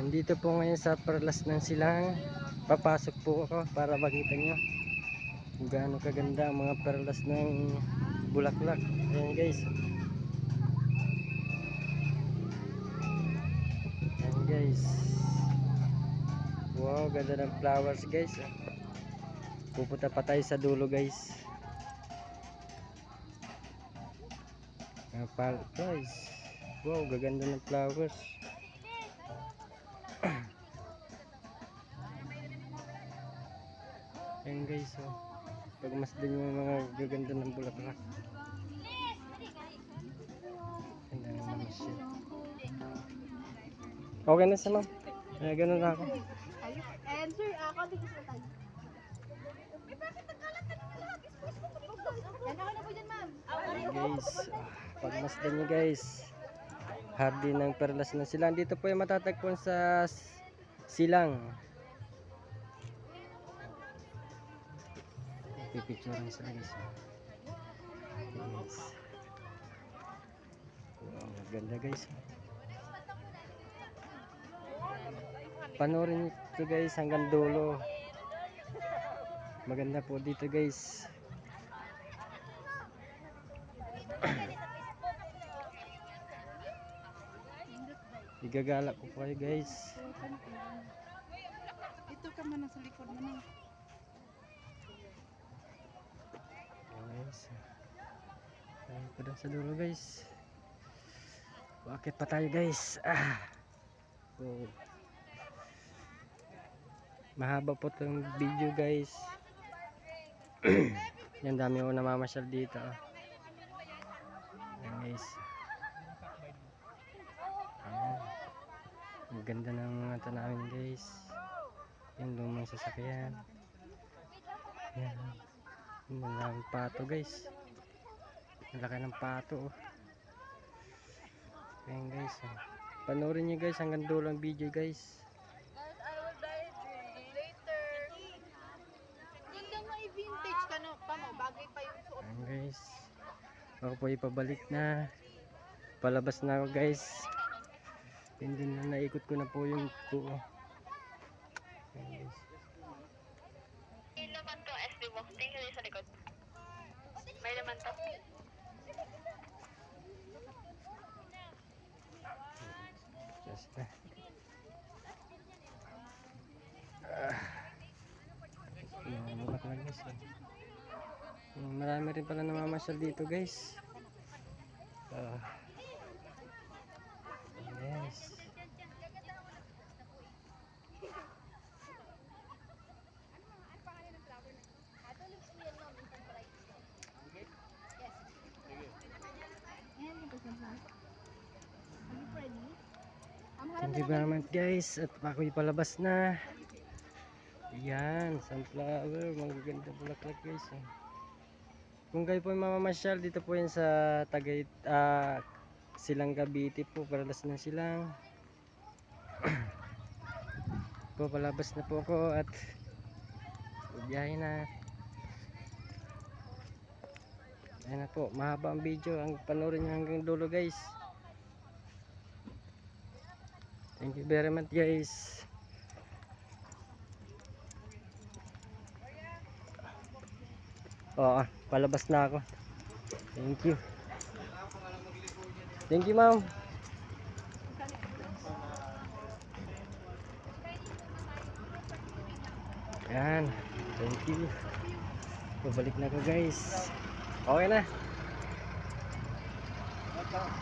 Nandito po ngayon sa Perlas ng Silang. Papasok po ako para makita nyo kung gaano kaganda ang mga perlas ng bulaklak. Ayan guys. Ayan guys. Wow, ganda ng flowers guys. Pupunta pa tayo sa dulo guys. Guys. Wow, gaganda ng flowers. Ayan guys, oh. Pagmasdan yung mga gaganda ng bulaklak. Ganda naman siya. Okay na siya, ma'am. Kaya ganun ako. And sir, ako tigis na tayo. Eh bakit nagkalat ka naman hagis? Yan ako na po dyan, ma'am. Ayan guys, pagmasdan nyo guys. Hardy ng Perlas ng Silang. Dito po yung matatagpuan sa Silang. Pipicturean sila guys. Yes. Wow, ganda guys. Panoorin nyo ito guys hanggang dulo. Maganda po dito guys. Igagala ko po kayo guys. Ito ka man sa likod mo na. Guys. Tayo po doon sa dulo guys. Bakit pa tayo guys? Oh. Mahaba po itong video guys. Yan, dami ko namamasyal dito. Ayan guys. Ayan. Ang ganda ng mga tanawin guys. Yung lumang sasakyan. Ayan. Ang daming pato guys. Ang laki ng pato. Ayan guys. Panoorin nyo guys hanggang dulo ang video guys. I will buy it later. Ganda nga i-vintage ka no. Paano? Bagay pa yung suot. Ayan guys. Ako po ipabalik na. Palabas na ako guys. Hindi na naikot ko na po yung buo. Ayan guys. May laman to, SD box. Tingnan nyo sa likod. May laman to. Just na. Yan, bulaklak guys. Marami rin pala namamasyal dito guys. Yes. Thank you very much guys. At ako ipalabas na. Yan, sunflower, magaganda bulaklak guys. Kung kayo po mamamasyal, dito po yan sa Silang Cavite po, Perlas ng Silang. Po, palabas na po ako at biyahe na. Ayan na po, mahaba ang video. Ang panoorin nyo hanggang dulo guys. Thank you very much guys. Oo, palabas na ako. Thank you. Thank you ma'am. Yan. Thank you. Pabalik na ako guys. Okay na.